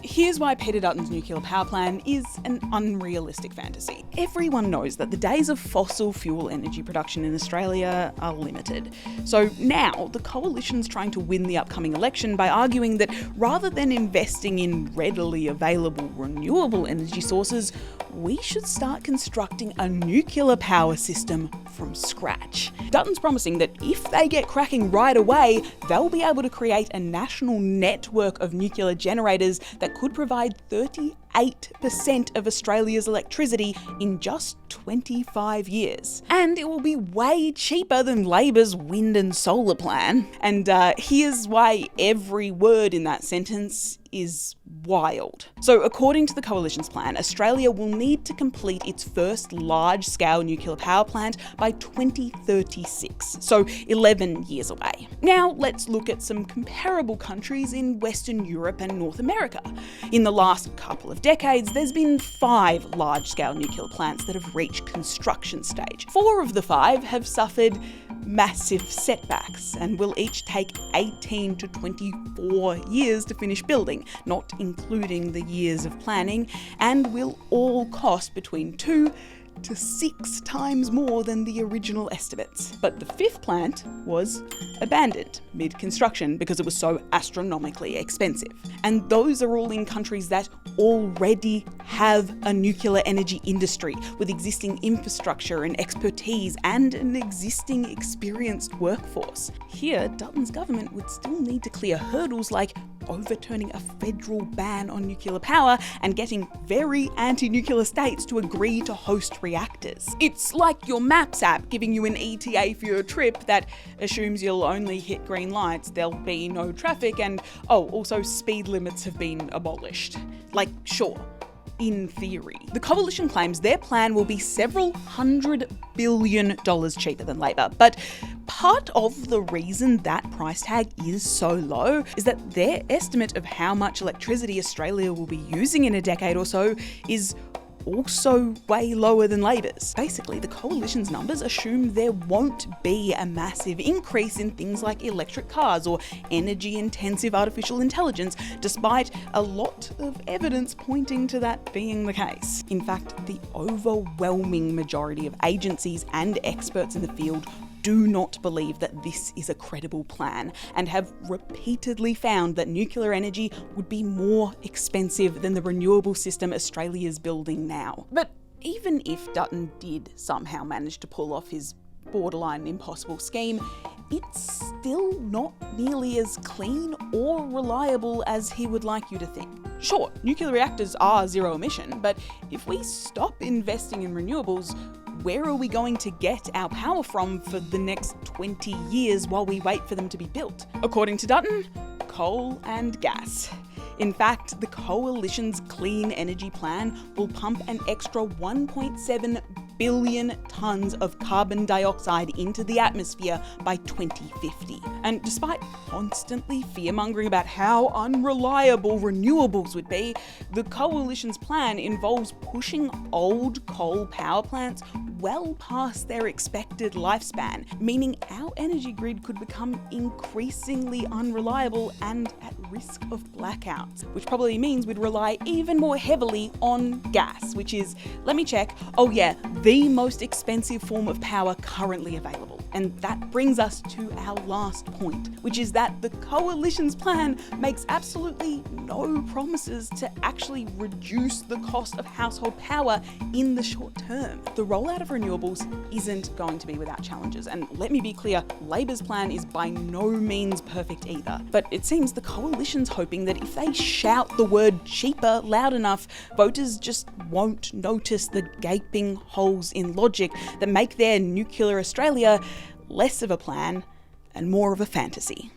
here's why Peter Dutton's nuclear power plan is an unrealistic fantasy. Everyone knows that the days of fossil fuel energy production in Australia are limited. So now the coalition's trying to win the upcoming election by arguing that rather than investing in readily available renewable energy sources, we should start constructing a nuclear power system from scratch. Dutton's promising that if they get cracking right away, they'll be able to create a national network of nuclear generators that could provide 38% of Australia's electricity in just 25 years. And it will be way cheaper than Labor's wind and solar plan. And here's why every word in that sentence is wild. So according to the coalition's plan, Australia will need to complete its first large-scale nuclear power plant by 2036, so 11 years away. Now let's look at some comparable countries in Western Europe and North America. In the last couple of decades, there's been 5 large-scale nuclear plants that have reached construction stage. 4 of the 5 have suffered massive setbacks and will each take 18 to 24 years to finish building, not including the years of planning, and will all cost between 2 to 6 times more than the original estimates. But the 5th plant was abandoned mid-construction because it was so astronomically expensive. And those are all in countries that already have a nuclear energy industry with existing infrastructure and expertise and an existing experienced workforce. Here, Dutton's government would still need to clear hurdles like overturning a federal ban on nuclear power and getting very anti-nuclear states to agree to host reactors. It's like your Maps app giving you an ETA for your trip that assumes you'll only hit green lights, there'll be no traffic, and also speed limits have been abolished. Like, sure, in theory. The coalition claims their plan will be several $100 billion cheaper than Labor, but part of the reason that price tag is so low is that their estimate of how much electricity Australia will be using in a decade or so is also way lower than Labor's. Basically, the coalition's numbers assume there won't be a massive increase in things like electric cars or energy-intensive artificial intelligence, despite a lot of evidence pointing to that being the case. In fact, the overwhelming majority of agencies and experts in the field do not believe that this is a credible plan and have repeatedly found that nuclear energy would be more expensive than the renewable system Australia is building now. But even if Dutton did somehow manage to pull off his borderline impossible scheme, it's still not nearly as clean or reliable as he would like you to think. Sure, nuclear reactors are zero emission, but if we stop investing in renewables, where are we going to get our power from for the next 20 years while we wait for them to be built? According to Dutton, coal and gas. In fact, the coalition's clean energy plan will pump an extra 1.7 billion tonnes of carbon dioxide into the atmosphere by 2050. And despite constantly fear-mongering about how unreliable renewables would be, the coalition's plan involves pushing old coal power plants well past their expected lifespan, meaning our energy grid could become increasingly unreliable and at risk of blackouts, which probably means we'd rely even more heavily on gas, which is, let me check, the most expensive form of power currently available. And that brings us to our last point, which is that the coalition's plan makes absolutely no promises to actually reduce the cost of household power in the short term. The rollout of renewables isn't going to be without challenges, and let me be clear, Labor's plan is by no means perfect either. But it seems the coalition's hoping that if they shout the word cheaper loud enough, voters just won't notice the gaping holes in logic that make their nuclear Australia less of a plan and more of a fantasy.